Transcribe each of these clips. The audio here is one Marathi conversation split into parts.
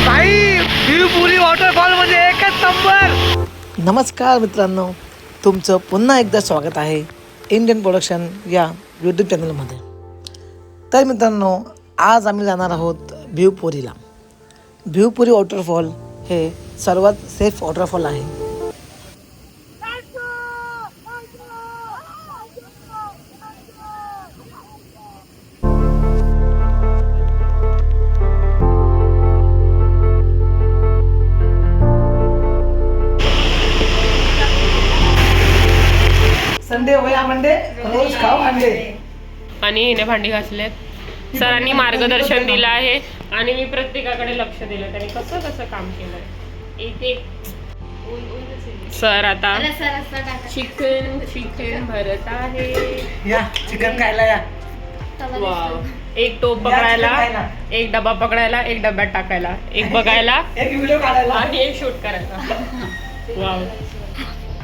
भाई भिवपुरी वॉटरफॉल म्हणजे एकच नंबर. नमस्कार मित्रांनो, तुमचं पुन्हा एकदा स्वागत आहे इंडियन प्रोडक्शन या यूट्यूब चॅनलमध्ये. तर मित्रांनो, आज आम्ही जाणार आहोत भिवपुरीला. भिवपुरी वॉटरफॉल हे सर्वात सेफ वॉटरफॉल आहे. संडे वया मंडे रोज खाओ अंडे. आणि हिने भांडी घासलेत. सरांनी मार्गदर्शन दिलं आहे आणि मी प्रत्येकाकडे लक्ष दिलं. त्यांनी कसं कसं काम केलंय. एक एक सर आता चिकन भरत आहे. या चिकन खायला या. वाव. एक टोप पकडायला, एक डबा पकडायला, एक डब्यात टाकायला, एक बघायला, एक व्हिडिओ काढायला आणि एक शूट करायला. वाव.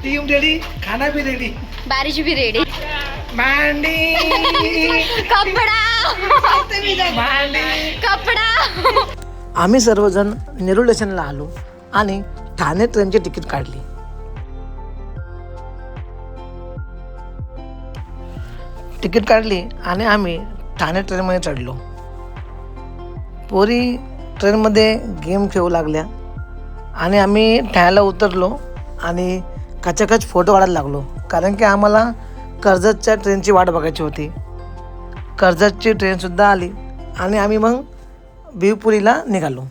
टीम रेडी, खाना भी रेडी, बारिश भी रेडी. भांडी कपडा कपडा. आम्ही सर्वजण नेरूळ स्टेशनला आलो आणि ठाणे ट्रेनची तिकीट काढली. तिकीट काढली आणि आम्ही ठाणे ट्रेनमध्ये चढलो. पोरी ट्रेनमध्ये गेम खेळू लागल्या आणि आम्ही ठाण्याला उतरलो आणि कचाकच फोटो काढायला लागलो, कारण की आम्हाला कर्जतच्या ट्रेनची वाट बघायची होती. कर्जतची ट्रेनसुद्धा आली आणि आम्ही मग भिवपुरीला निघालो.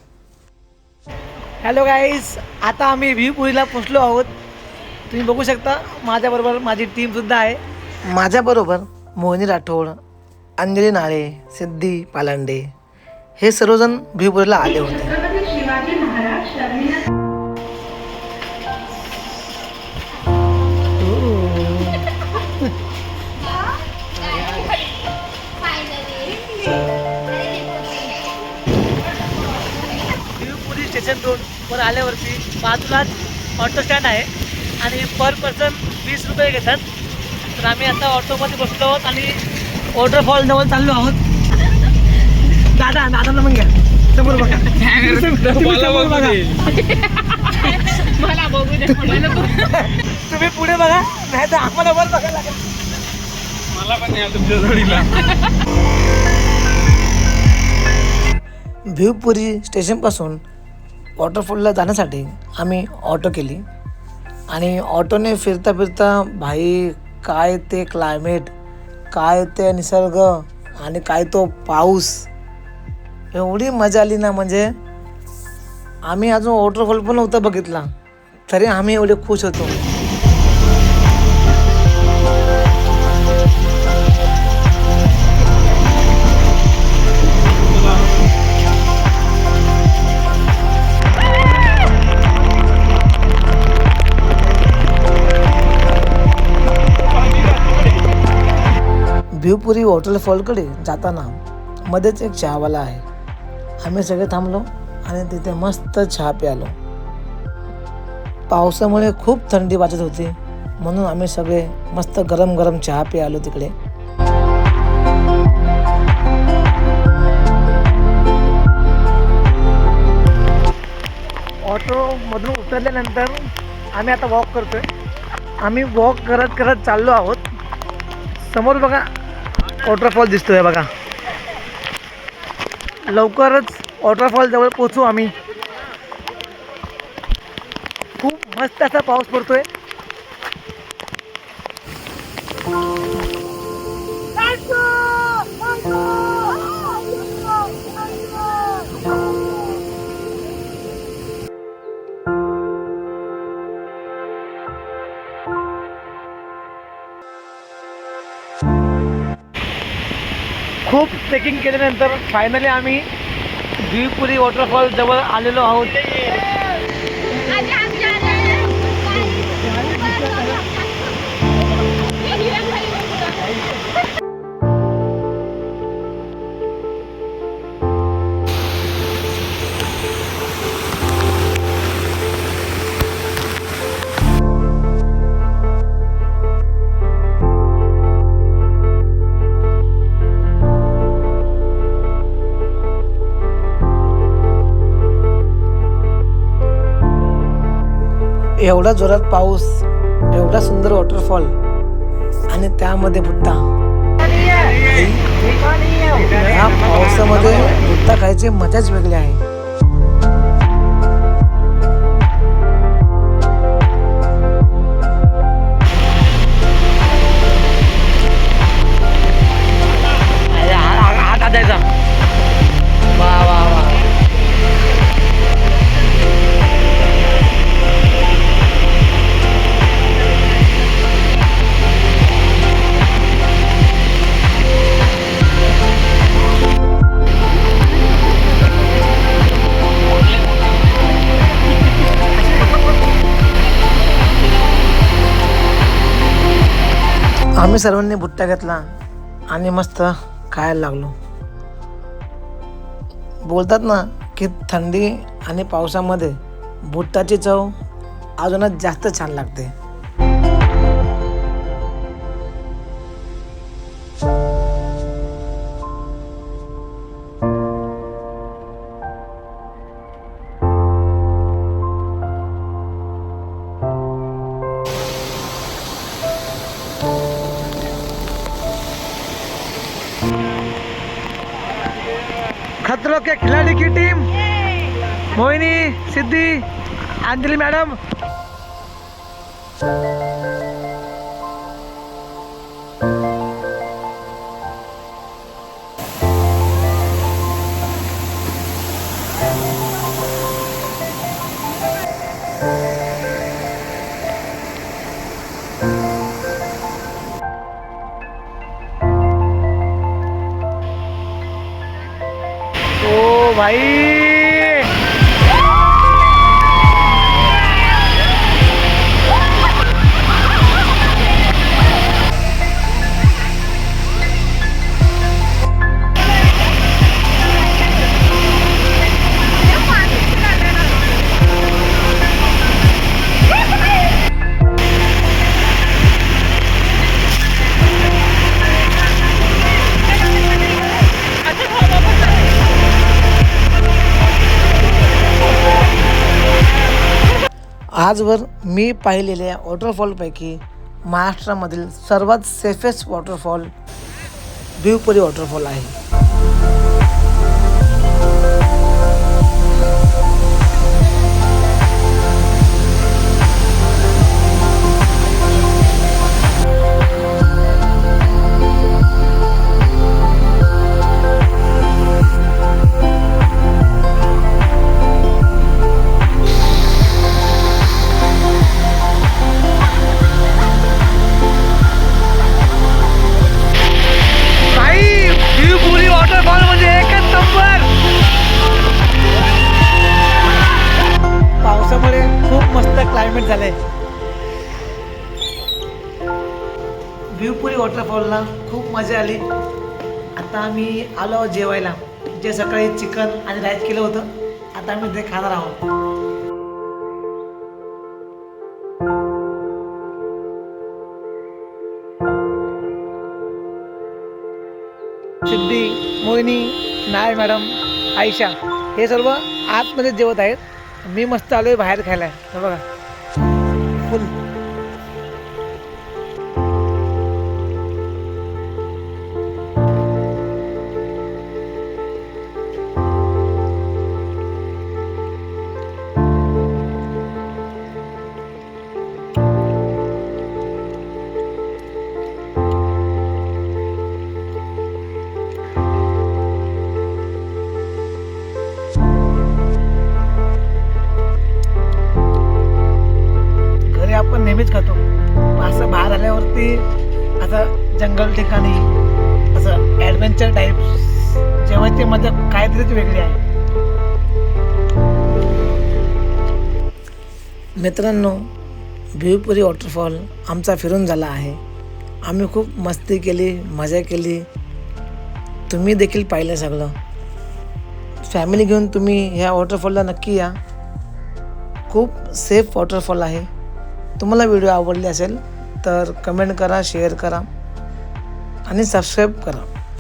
हॅलो गाईज, आता आम्ही भिवपुरीला पोचलो आहोत. तुम्ही बघू शकता माझ्याबरोबर माझी टीमसुद्धा आहे. माझ्याबरोबर मोहिनी राठोड, अंजली नाळे, सिद्धी पालांडे हे सर्वजण भिवपुरीला आले होते. भिवपुरी स्टेशन रोड वर आल्यावरती बाजूलाच ऑटो स्टँड आहे आणि पर पर्सन 20 रुपये घेतात. तर आम्ही आता ऑटोमध्ये बसलो आहोत आणि वॉटरफॉल जवळ चाललो आहोत. दादाला मग घ्या, समोर बघा. मला बघू दे. तुम्ही पुढे बघा, नाही तर आम्हाला वर बघायला लागेल. मला पण नाही तुमच्या जोडीला. भिवपुरी स्टेशनपासून वॉटरफॉलला जाण्यासाठी आम्ही ऑटो केली आणि ऑटोने फिरता फिरता भाई काय ते क्लायमेट, काय ते निसर्ग आणि काय तो पाऊस, एवढी मजा आली ना. म्हणजे आम्ही अजून वॉटरफॉल पण नव्हता बघितला तरी आम्ही एवढे खुश होतो. भिवपुरी वॉटरफॉलकडे जाताना मध्येच एक चहावाला आहे. आम्ही सगळे थांबलो आणि तिथे मस्त चहा प्यालो. पावसामुळे खूप थंडी वाजत होती म्हणून आम्ही सगळे मस्त गरम गरम चहा प्यालो तिकडे. ऑटोमधून उतरल्यानंतर आम्ही आता वॉक करतोय. आम्ही वॉक करत करत चाललो आहोत. समोर बघा वॉटरफॉल दिसतोय बघा. लवकरच वॉटरफॉल जवळ पोहोचू आम्ही. खूप मस्त असा पाऊस पडतोय. खूप ट्रेकिंग केल्यानंतर फायनली आम्ही भिवपुरी वॉटरफॉल जवळ आलेलो आहोत. एवढा जोरात पाऊस, एवढा सुंदर वॉटरफॉल आणि त्यामध्ये बुट्टा. या पावसामध्ये बुट्टा खायची मजाच वेगळी आहे. हात द्यायचा. वा वा वा. आम्ही सर्वांनी बुट्टा घेतला आणि मस्त खायला लागलो. बोलतात ना की थंडी आणि पावसामध्ये बुट्टाची चव अजूनच जास्त छान लागते. खतरों के खिलाड़ी की टीम मोहिनी, सिद्धि, अंजलि मैडम. ओ भाई, आजवर मी पाहिलेल्या वॉटरफॉलपैकी महाराष्ट्रामधील सर्वात सेफेस्ट वॉटरफॉल भिवपुरी वॉटरफॉल आहे. पावसामुळे खूप मस्त क्लायमेट झालंय. भिवपुरी वॉटरफॉलला खूप मजा आली. आता आम्ही आलो जेवायला. जे सकाळी चिकन आणि राईस केलं होतं, आता आम्ही ते खाणार आहोत. सिद्धी, मोहिनी, नाय मॅडम, आयशा हे सर्व आतमध्ये जेवत आहेत. मी मस्त आलोय बाहेर खायला. हे बघा फुल. आपण नेहमीच खातो, असं बाहेर आल्यावरती असं जंगल ठिकाणी असं ॲडव्हेंचर टाईप जेवायची मजा काहीतरीच वेगळी आहे. मित्रांनो, भिवपुरी वॉटरफॉल आमचा फिरून झाला आहे. आम्ही खूप मस्ती केली, मजा केली. तुम्ही देखील पाहिलं सगळं. फॅमिली घेऊन तुम्ही ह्या वॉटरफॉलला नक्की या. खूप सेफ वॉटरफॉल आहे. तुम्हाला व्हिडिओ आवडले असेल तर कमेंट करा, शेअर करा आणि सबस्क्राईब करा.